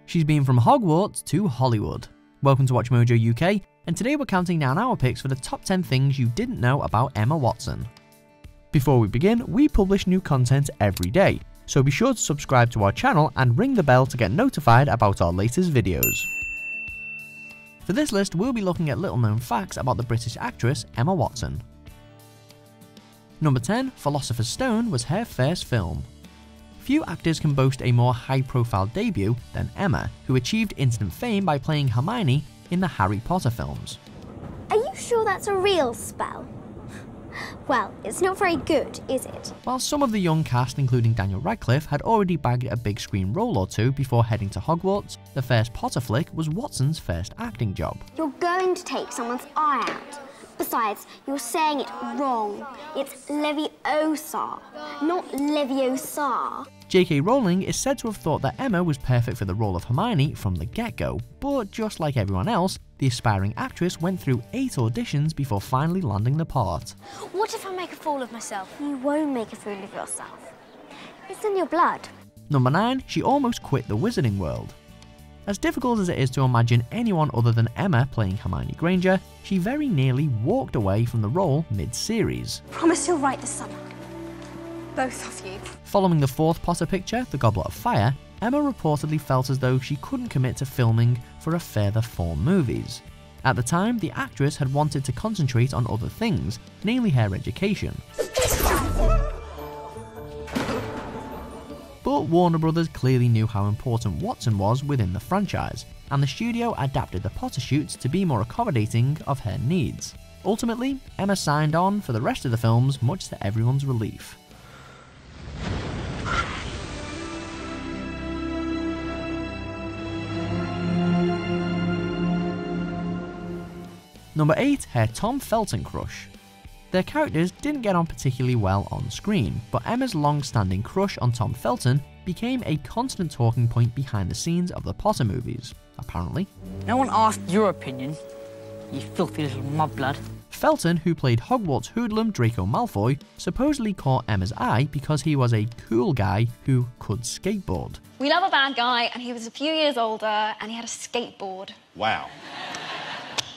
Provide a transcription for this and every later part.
She's been from Hogwarts to Hollywood. Welcome to Watch Mojo UK, and today we're counting down our picks for the top 10 things you didn't know about Emma Watson. Before we begin, we publish new content every day, so be sure to subscribe to our channel and ring the bell to get notified about our latest videos. For this list, we'll be looking at little known facts about the British actress Emma Watson. Number 10, Philosopher's Stone was her first film. Few actors can boast a more high-profile debut than Emma, who achieved instant fame by playing Hermione in the Harry Potter films. Are you sure that's a real spell? Well, it's not very good, is it? While some of the young cast, including Daniel Radcliffe, had already bagged a big screen role or two before heading to Hogwarts, the first Potter flick was Watson's first acting job. You're going to take someone's eye out. Besides, you're saying it wrong. It's Leviosa, not Leviosa. J.K. Rowling is said to have thought that Emma was perfect for the role of Hermione from the get-go, but just like everyone else, the aspiring actress went through 8 auditions before finally landing the part. What if I make a fool of myself? You won't make a fool of yourself. It's in your blood. Number 9, she almost quit the wizarding world. As difficult as it is to imagine anyone other than Emma playing Hermione Granger, she very nearly walked away from the role mid-series. Promise you'll write this summer. Both of you. Following the 4th Potter picture, The Goblet of Fire, Emma reportedly felt as though she couldn't commit to filming for a further 4 movies. At the time, the actress had wanted to concentrate on other things, namely her education. But Warner Brothers clearly knew how important Watson was within the franchise, and the studio adapted the Potter shoots to be more accommodating of her needs. Ultimately, Emma signed on for the rest of the films, much to everyone's relief. Number 8, her Tom Felton Crush. Their characters didn't get on particularly well on screen, but Emma's long-standing crush on Tom Felton became a constant talking point behind the scenes of the Potter movies, apparently. No one asked your opinion, you filthy little mudblood. Felton, who played Hogwarts hoodlum Draco Malfoy, supposedly caught Emma's eye because he was a cool guy who could skateboard. We love a bad guy, and he was a few years older, and he had a skateboard. Wow.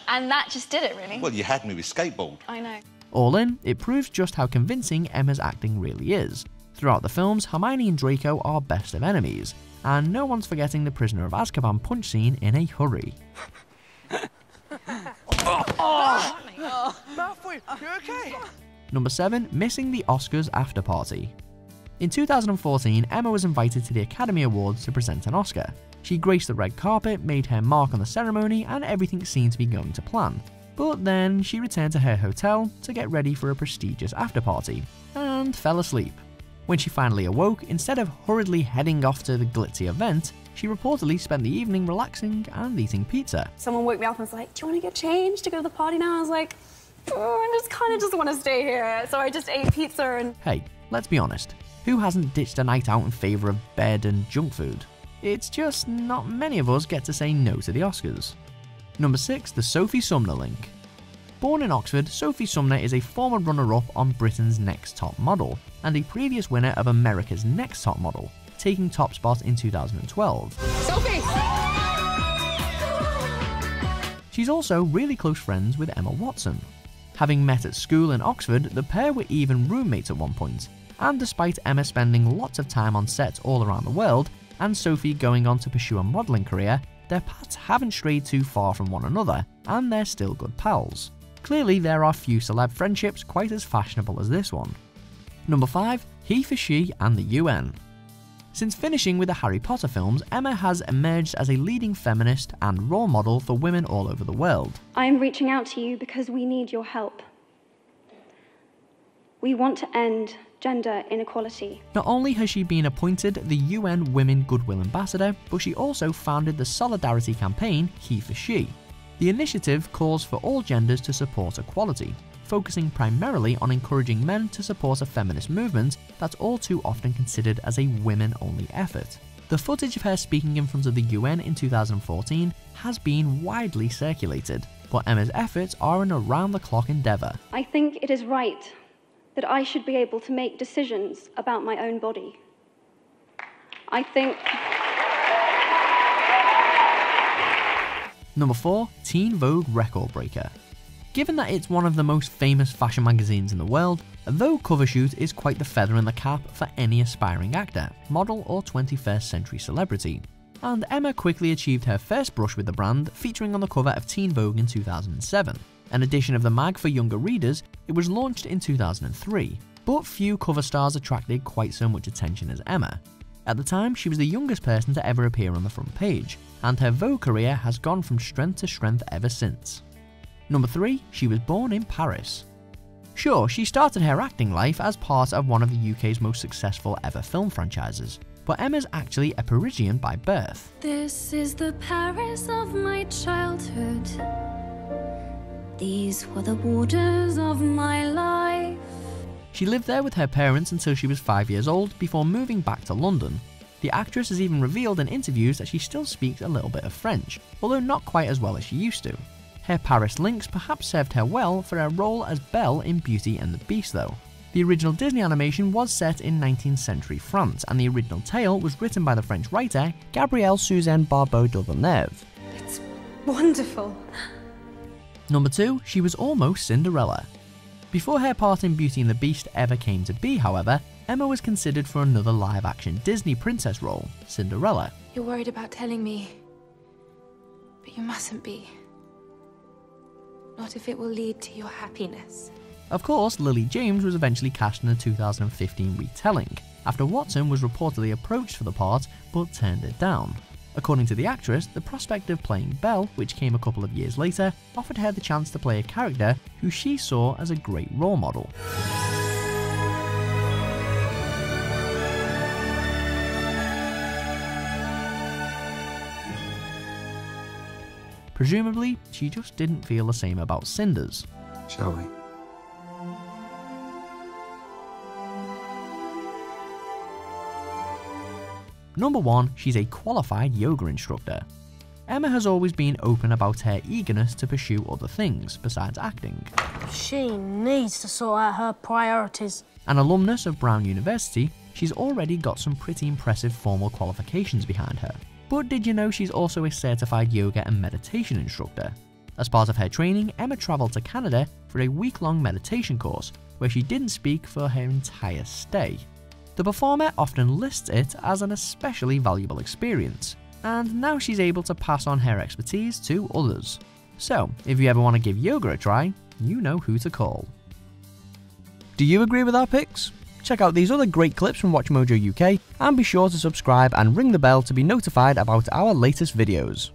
And that just did it, really. Well, you had me with skateboard. I know. All in, it proves just how convincing Emma's acting really is. Throughout the films, Hermione and Draco are best of enemies, and no one's forgetting the Prisoner of Azkaban punch scene in a hurry. Malfoy, you okay? Number 7, missing the Oscars after party. In 2014, Emma was invited to the Academy Awards to present an Oscar. She graced the red carpet, made her mark on the ceremony, and everything seemed to be going to plan. But then she returned to her hotel to get ready for a prestigious after-party, and fell asleep. When she finally awoke, instead of hurriedly heading off to the glitzy event, she reportedly spent the evening relaxing and eating pizza. Someone woke me up and was like, do you want to get changed to go to the party now? I was like, I just kind of want to stay here. So I just ate pizza and... Hey, let's be honest. Who hasn't ditched a night out in favour of bed and junk food? It's just not many of us get to say no to the Oscars. Number 6, the Sophie Sumner link. Born in Oxford, Sophie Sumner is a former runner-up on Britain's Next Top Model, and a previous winner of America's Next Top Model, taking top spot in 2012. Sophie! She's also really close friends with Emma Watson. Having met at school in Oxford, the pair were even roommates at one point, and despite Emma spending lots of time on sets all around the world, and Sophie going on to pursue a modelling career, their paths haven't strayed too far from one another, and they're still good pals. Clearly, there are few celeb friendships quite as fashionable as this one. Number 5, HeForShe and the UN. Since finishing with the Harry Potter films, Emma has emerged as a leading feminist and role model for women all over the world. I am reaching out to you because we need your help. We want to end gender inequality. Not only has she been appointed the UN Women Goodwill Ambassador, but she also founded the solidarity campaign HeForShe. The initiative calls for all genders to support equality, focusing primarily on encouraging men to support a feminist movement that's all too often considered as a women-only effort. The footage of her speaking in front of the UN in 2014 has been widely circulated, but Emma's efforts are an around-the-clock endeavour. I think it is right that I should be able to make decisions about my own body. I think Number 4. Teen Vogue record breaker. Given that it's one of the most famous fashion magazines in the world, a Vogue cover shoot is quite the feather in the cap for any aspiring actor, model or 21st century celebrity. And Emma quickly achieved her first brush with the brand, featuring on the cover of Teen Vogue in 2007. An edition of the mag for younger readers, it was launched in 2003, but few cover stars attracted quite so much attention as Emma. At the time, she was the youngest person to ever appear on the front page, and her Vogue career has gone from strength to strength ever since. Number 3. She was born in Paris. Sure, she started her acting life as part of one of the UK's most successful ever film franchises, but Emma's actually a Parisian by birth. This is the Paris of my childhood. These were the waters of my life. She lived there with her parents until she was 5 years old before moving back to London. The actress has even revealed in interviews that she still speaks a little bit of French, although not quite as well as she used to. Her Paris links perhaps served her well for her role as Belle in Beauty and the Beast though. The original Disney animation was set in 19th century France, and the original tale was written by the French writer Gabrielle Suzanne Barbeau-Villeneuve. It's wonderful. Number 2. She was almost Cinderella. Before her part in Beauty and the Beast ever came to be, however, Emma was considered for another live-action Disney princess role, Cinderella. You're worried about telling me, but you mustn't be. Not if it will lead to your happiness. Of course, Lily James was eventually cast in a 2015 retelling, after Watson was reportedly approached for the part but turned it down. According to the actress, the prospect of playing Belle, which came a couple of years later, offered her the chance to play a character who she saw as a great role model. Presumably, she just didn't feel the same about Cinders. Shall we? Number 1. She's a qualified yoga instructor. Emma has always been open about her eagerness to pursue other things besides acting. She needs to sort out her priorities. An alumnus of Brown University, she's already got some pretty impressive formal qualifications behind her. But did you know she's also a certified yoga and meditation instructor? As part of her training, Emma travelled to Canada for a week-long meditation course, where she didn't speak for her entire stay. The performer often lists it as an especially valuable experience, and now she's able to pass on her expertise to others. So, if you ever want to give yoga a try, you know who to call. Do you agree with our picks? Check out these other great clips from WatchMojo UK, and be sure to subscribe and ring the bell to be notified about our latest videos.